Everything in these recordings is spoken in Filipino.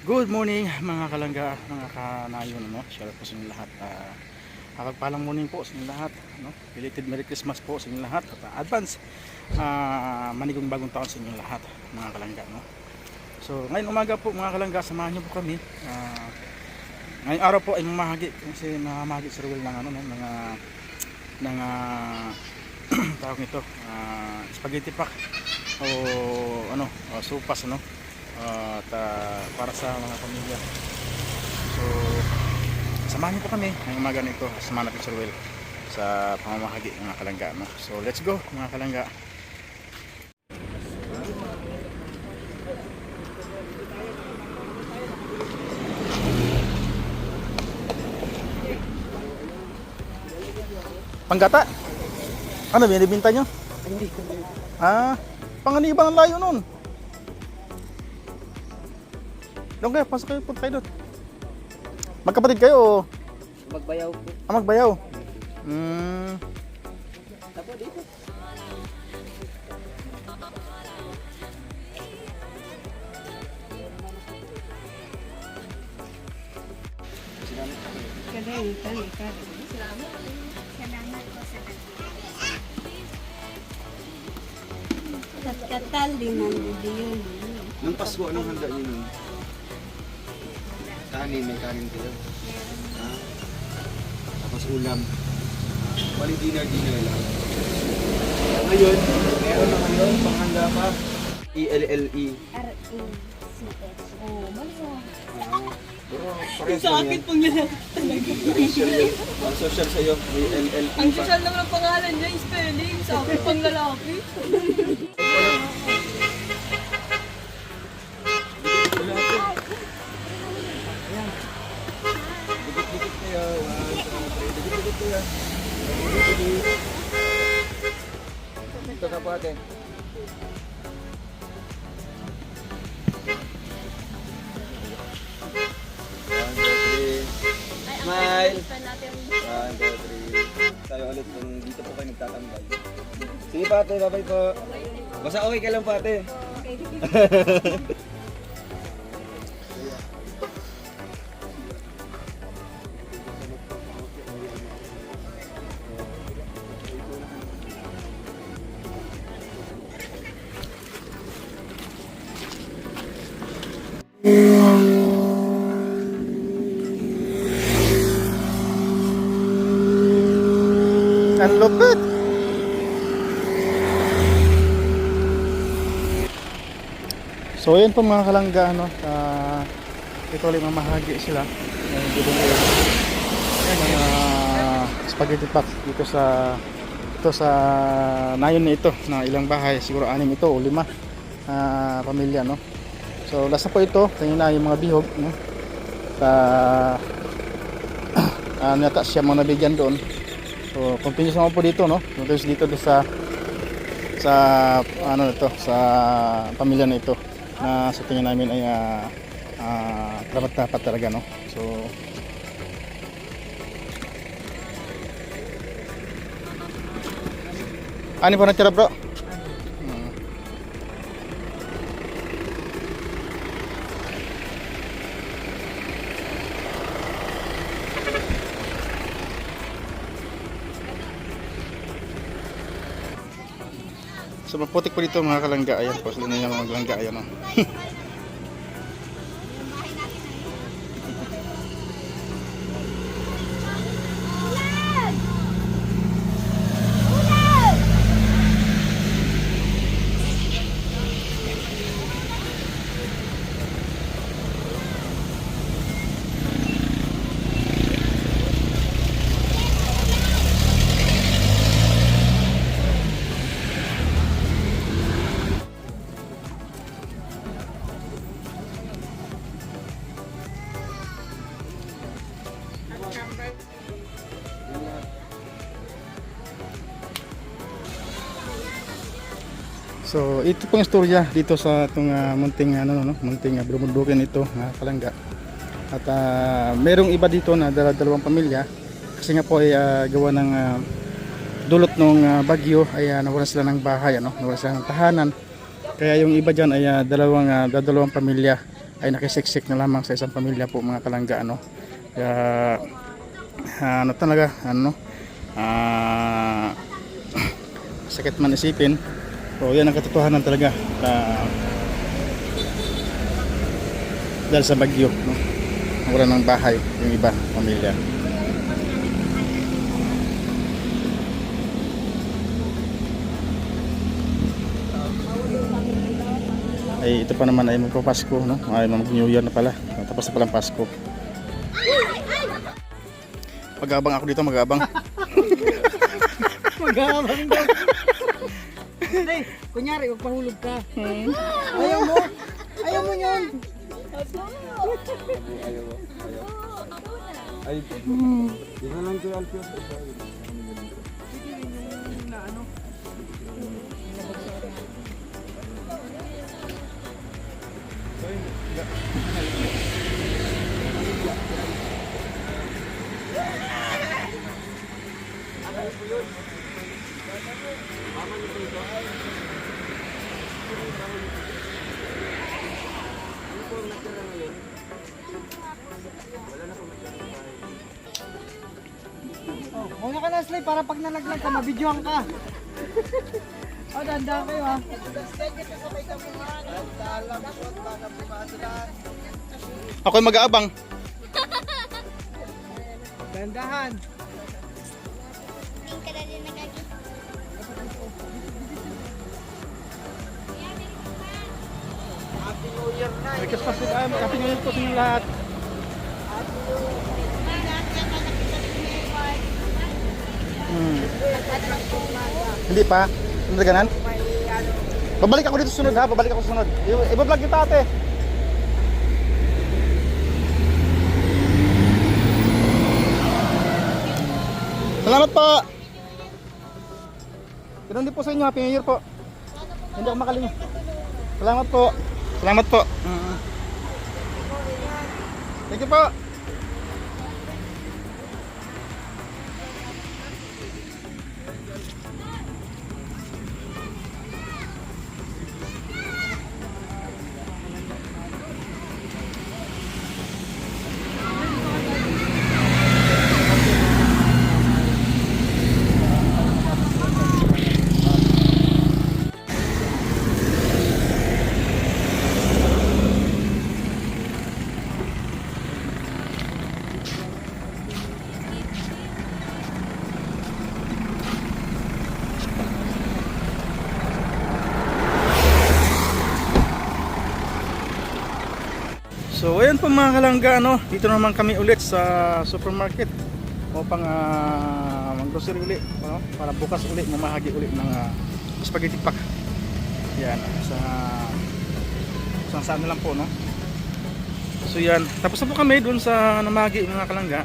Good morning mga kalangga, mga kanayon, no? Share po sa inyo lahat. Pagpalang morning po sa inyo lahat, no? Belated Merry Christmas po sa inyo lahat at advance manigong bagong taon sa inyo lahat mga kalangga, no? So ngayon umaga po mga kalangga, samahan niyo po kami. Ngayong araw po ay mamahagi kasi mamahagi si Ruel ng ano, no? ng tawag nito, spaghetti pack o ano, sopas, no? At para sa mga pamilya. So samahan niyo po kami ngayong umaga nito, samahan natin si Ruel sa pamamahagi ng mga kalangga, no? So let's go mga kalangga. Panggata? Ano binibinta nyo? Hindi ko. Panganiban ang layo nun. Doon kayo, pasok kayo, punta kayo doon. Magkapatid kayo o? Magbayaw po. Magbayaw? Tapo dito. Katal din ang yun. Nung Pasko, anong handa niyo nun? Kanin, may kanin kayo. Tapos ulam. Bali dinner lang. Ngayon, meron na kayo, panghanda pa. ELLE. R-A-C-H. Oh, malsa. Pero parehas lang yan. pong yan. Ang social sa'yo, may LLE Ang pa. social naman ang pangalan niya, yung spelling. Sa akin pang lalaki. Dikit-dikit kayo. Dikit-dikit kayo. Dikit-dikit. Dito ka po ate. One, two, three. Smile. One, two, three. Tayo ulit kung dito po kayo nagtatambay. Sige pa ate, bye-bye po. Basta okay ka lang pa ate. Ang lupit! So ayan po mga kalangga, no? Ito ulit mamahagi sila. Spaghetti pack dito sa nayon na ito, na ilang bahay, siguro 6 ito o 5 pamilya, no? So last na po ito, kanina yung mga bihog, no? Nata siya mga nabigyan doon. So continuous naman po dito, no? Continuous dito sa ano ito, sa pamilya na ito, na sa tingin namin ay dapat talaga, no? So ano po natira, bro? So maputik po dito mga kalangga. Ayan po, sila na yung mga kalangga. Ayan, no? So ito pong istorya dito sa itong munting munting Brumudugan ito, kalangga. At merong iba dito na dalawang pamilya kasi nga po ay gawa ng dulot ng bagyo ay nawalan sila ng bahay, nawalan sila ng tahanan. Kaya yung iba diyan ay dalawang pamilya ay nakisiksik na lamang sa isang pamilya po mga kalangga, ano. Kaya ano talaga, ano, sakit man isipin. So yan ang katotohanan talaga, dahil sa bagyo, no? Wala ng bahay yung iba pamilya. Ay ito pa naman ay magpapasko, no? Ay mag-New Year na pala. Tapos na palang Pasko. Mag-aabang ako dito, mag-aabang. Mag-aabang daw. Hindi, kunyari, magpahulog ka. Ayaw mo? Ayaw mo yun? Ay, di na lang kayo Alfio. Oh, muna ka na, Slay, para pag nalaglag ka, mabidyohan ka. Oh, dahan-dahan kayo, ha. Ako ay mag-aabang. Dahan-dahan. Merry Christmas din. Happy New Year po sa inyo lahat. Hindi pa? Nandaganan? Babalik ako dito sunod ha, babalik ako sunod. I-vlog kita ate. Salamat po. Ganun din po sa inyo, Happy New Year po. Hindi ako makalimut. Salamat po. Salamat po. Thank you po. So ayan po mga kalangga, no? Dito naman kami ulit sa supermarket upang mag-grocery ulit, no? Para bukas ulit mamahagi ulit ng spaghetti pack. Yan, saan na lang po, no? So yan, tapos na po kami dun sa namahagi mga kalangga.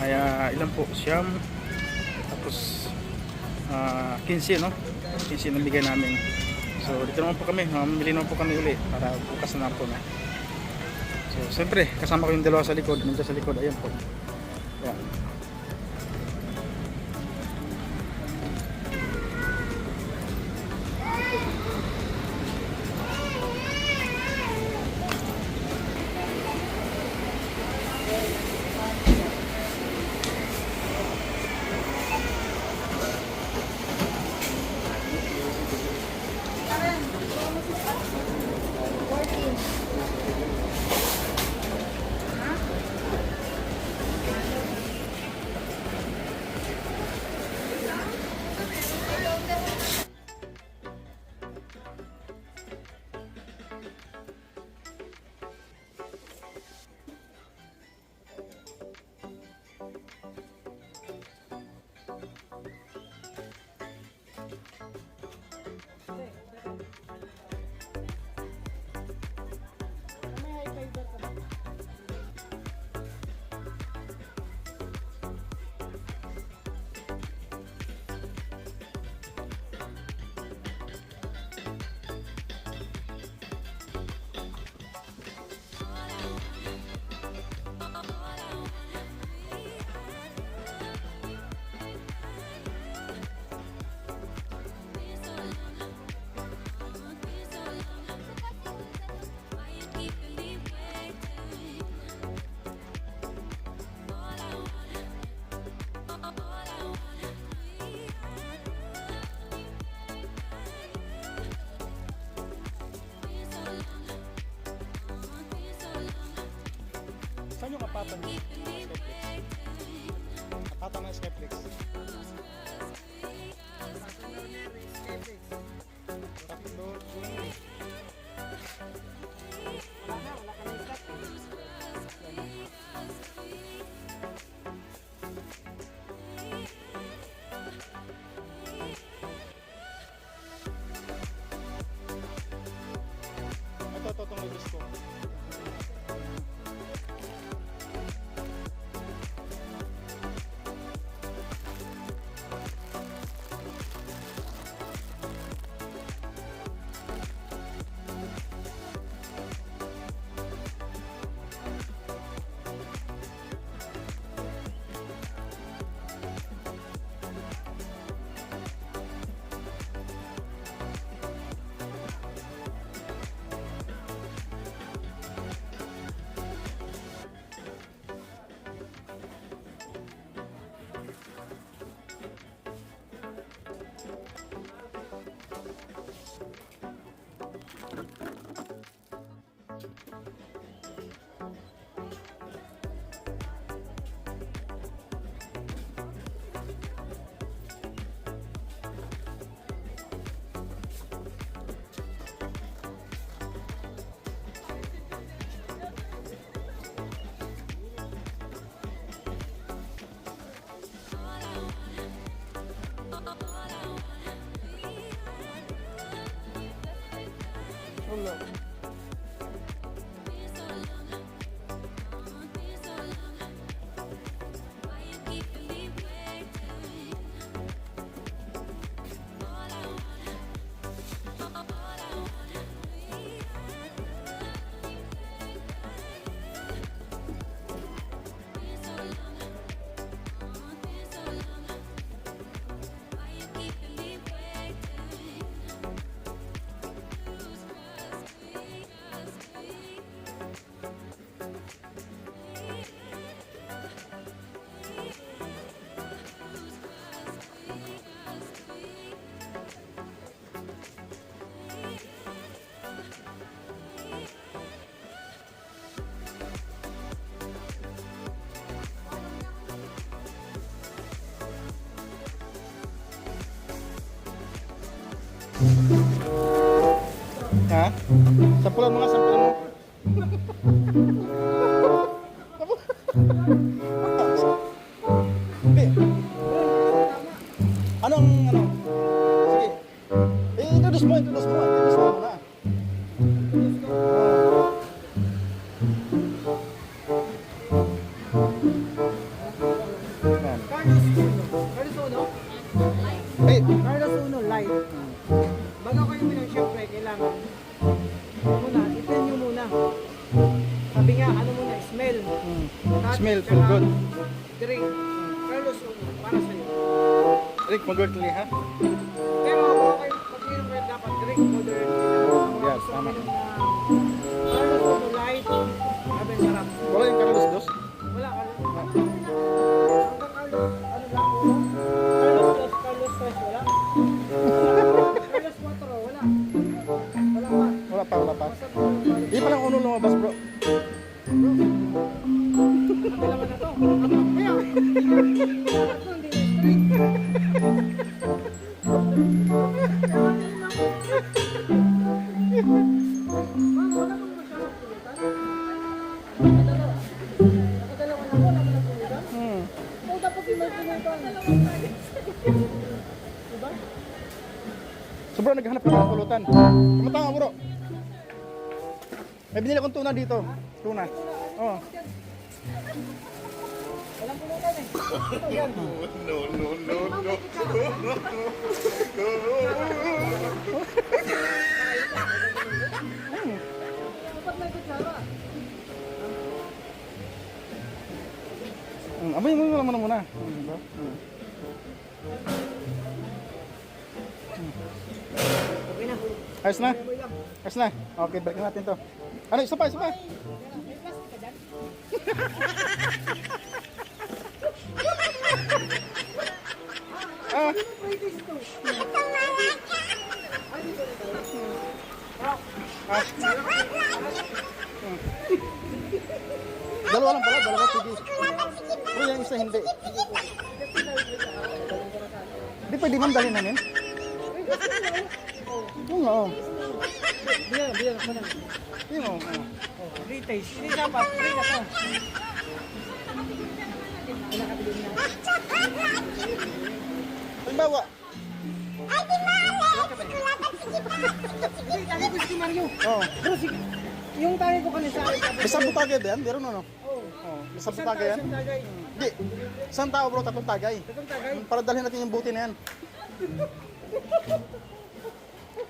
Kaya ilan po? Siyam. Tapos 15, no? 15 na bigay namin. So dito naman po kami, mamili naman po kami ulit para bukas na po, no? So, siyempre, kasama ko yung dalawa sa likod, nandiyan sa likod, ayan po. Ayan. yung apatan niya? Skyflex. Apatan ng Skyflex. Tatlo, yun. Wala ka na stop. Ito, itong libis ko. Wala. Ha? Sampulan mo nga, sampulan mo. Hindi. Anong, ano? Sige. Introduce mo muna. Yan. Carlos Uno? Hey, Carlos Uno, live. Bago kayo minang syempre, kailangan muna, itin nyo muna. Sabi nga, ano muna, smell. Touch, smell, tsaka feel good. Drink. Carlos Uno, para sa'yo. Rick, mag-workly ha? Pero bago kayo, pag-inom kayo dapat drink modern. Yes, tama. Carlos Uno, light. Sabi, sarap. Wala yung Carlos Dos? Wala, Carlos. Hanggang Carlos, ano lang, uno? Carlos Dos, wala? Carlos 4, wala. Wala pa. Wala pa. Di pa lang uno lumabas bro. Nakatilaman na to. Kaya, hindi na straight. Ma'am, wala bang masyadong pulutan? Nakadalawa na po, wala bang pulutan? Oo, dapat yung may pulutan. Diba? So bro, naghahanap ka ng pulutan. Kumanta nga bro. May binili akong tuna dito. Tuna. Oo. Walang pulutan eh. Ito, yan. Dapat may kutsara. Amoy mo lang muna. Bro. Okay na. Ayos na? Amoy lang. Ayos na? Okay, balik natin to. Ano, isa pa. May plastic ka dyan? Ah, Pwede ito. Ay, dito na tayo. Dalawa lang pala, dalawa pwede. Pero yung isa hindi. Di pwede ma'am dalhin namin? Oo nga, oo. Bilang mo na. Yun, oo. Retaste. Hindi dapat. Free na to. Halimbawa, Hindi, tali ko si Mario. oo. Bro, sige. Yung tali ko kanina sa akin. Isang butagay ba yan? Meron ano? Oo. Oo. Isang butagay yan? Isang tagay. Hindi. Isang tao bro, tatlong tagay. Tatlong tagay. Para dalhin natin yung buti na yan.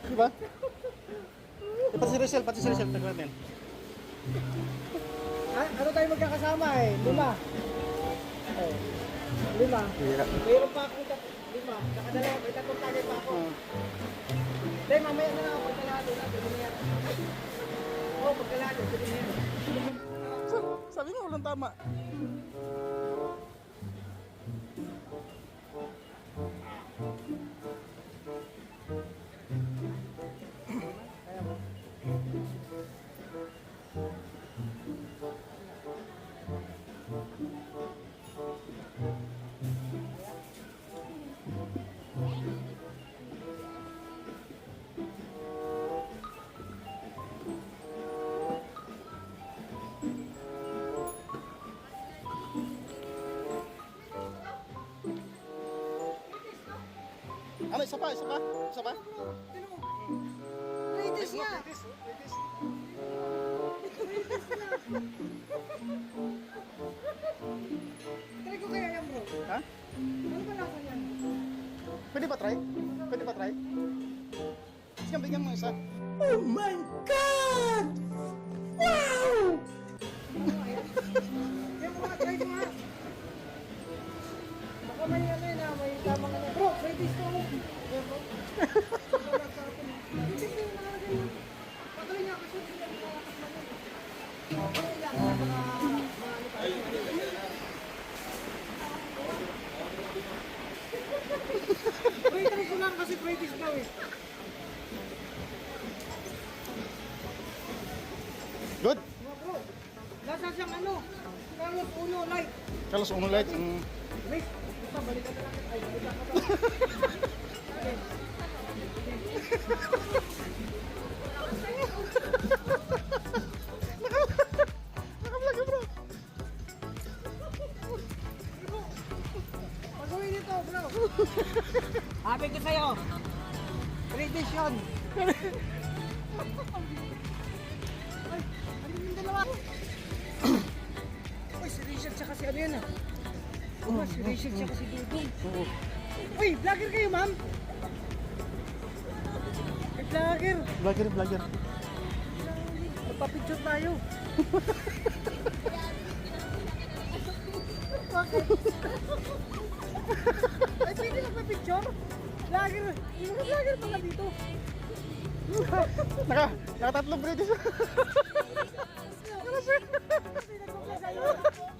Diba? Pati si Rachel, tagal natin. Ano tayo magkakasama eh? 5. Oh. 5. Mayroon pa akong 5. Nakadalawa, may 3 tagay pa ako. Hindi, mamaya na lang ako pagkalado na. Oo, pagkalado. Sabi nga walang tama. Ano, isa pa? Ladies nga! Try ko kaya yan bro. Ha? Ano ba lasa yan? Pwede ba try? Sige, bigyan mo isa. Yan mo nga, try ko nga. Baka may ano yun ah, may tamang ano. Bro, ladies ko ako. Yan bro. Ladies ko yung mga ganyan. Patuloy niya kasi hindi ako nakakasama. Okay lang, mga ano tayo. Uy, try ko lang kasi ladies daw eh. Good. Mga bro, lasa siyang ano, Carlos Uno Light. Kalos uno light. Wait, basta balikan na lang. Ay, balikan ka ba? Okay. Nakablog bro. Pagawin nito, bro. Happy ko sa'yo. Tradition. Ay, ano yung dalawa? Uy, si Richard tsaka si ano yan ah. Si Richard tsaka si Dudong. Oo. Uy, vlogger kayo, ma'am? Ay, vlogger. Vlogger. Magpapicture tayo. Bakit? Ay, pwede magpapicture? Vlogger. Yung mga vlogger pala dito. Nakatatlong bridges. Nagpa-vlog kayo.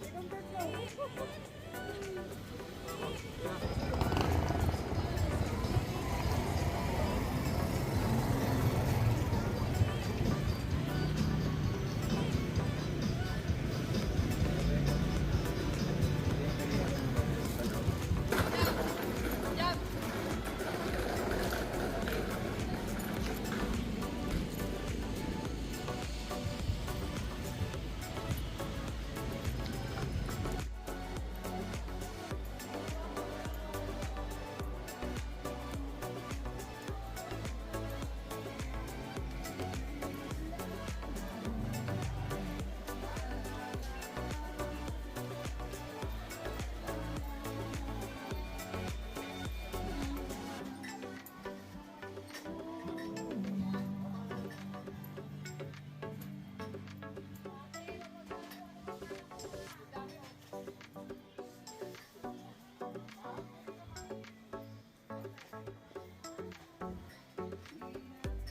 I-content ko.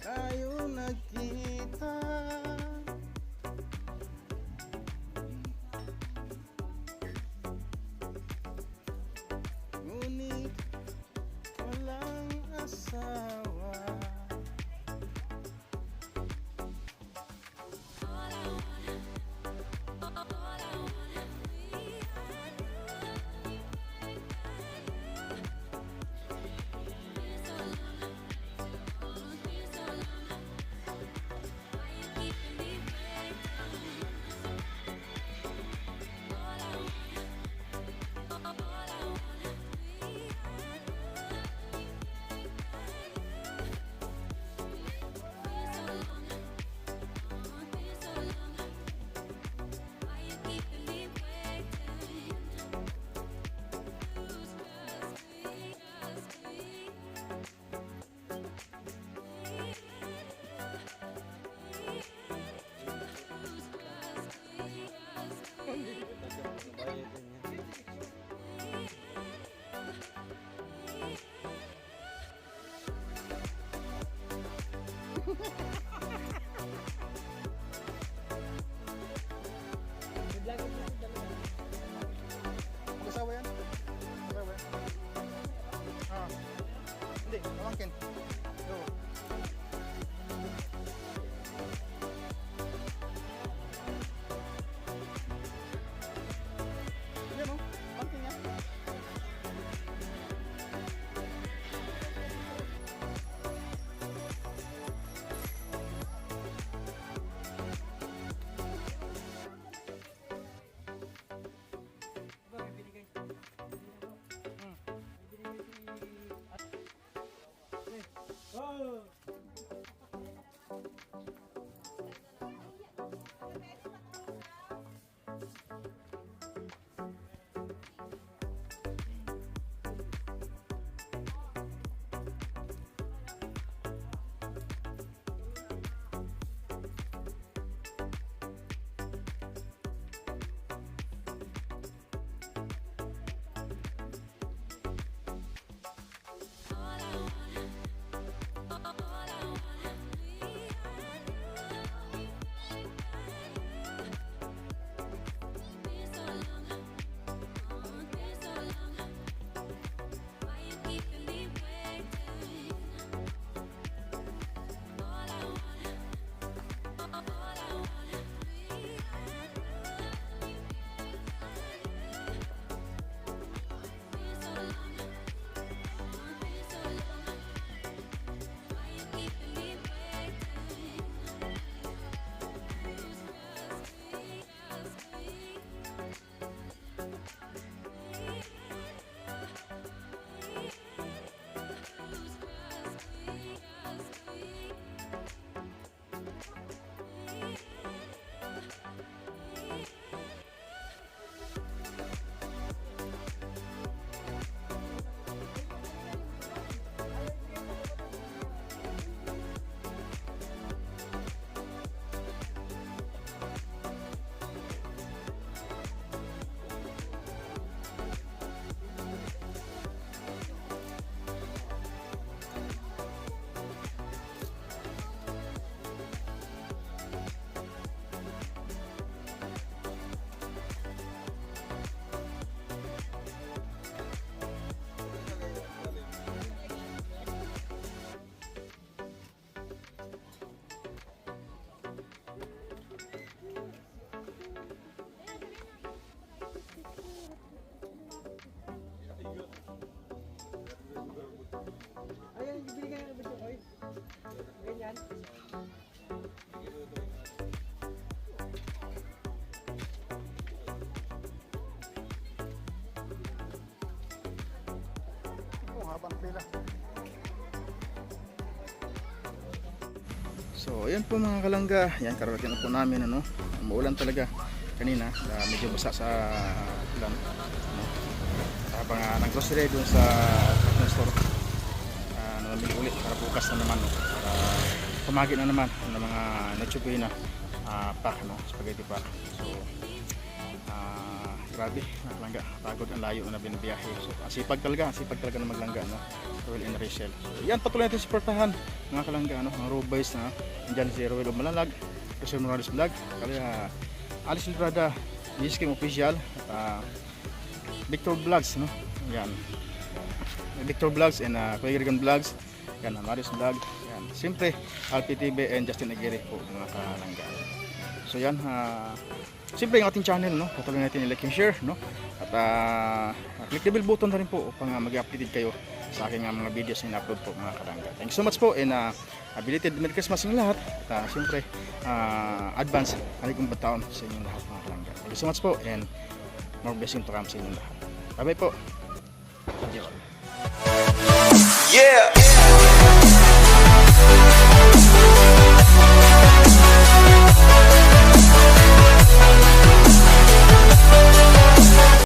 Tayo nagkita. Ngunit walang asawa. pila. So, ayan po mga kalangga. Yan, kararating na po namin, ano. Umuulan talaga kanina. Medyo basa sa ulan. Ano. Habang nag-grocery dun sa store. Namamili ulit para bukas na naman, no. Para pamagi na naman ng mga nachupi na pack, no. Spaghetti pack. So, grabe, mga kalangga. Pagod ang layo na binabiyahe. So, sipag talaga na maglangga, no. Royal and Rachel. So, yan, patuloy natin supportahan mga kalangga, no. Mga road boys na dyan si Royal Malalag, Rachel Morales Vlog, kaya Alice Librada, Diskim Official, at Victor Vlogs, no. Yan. Victor Vlogs and Kuya Girigan Vlogs, yan, Marius Vlog, yan. Siyempre, Alpi TV and Justin Aguirre po mga kalangga. So yan, siyempre yung ating channel, no, patuloy natin i-like and share, no, at click the bell button na rin po upang mag-updated kayo sa aking mga videos na in-upload po mga kalangga. Thank you so much po and belated Merry Christmas ng lahat at siyempre advance haligong bataon sa inyong lahat mga kalangga. Thank you so much po and more blessing to come sa inyong lahat. Bye bye po. Thank you all. Yeah.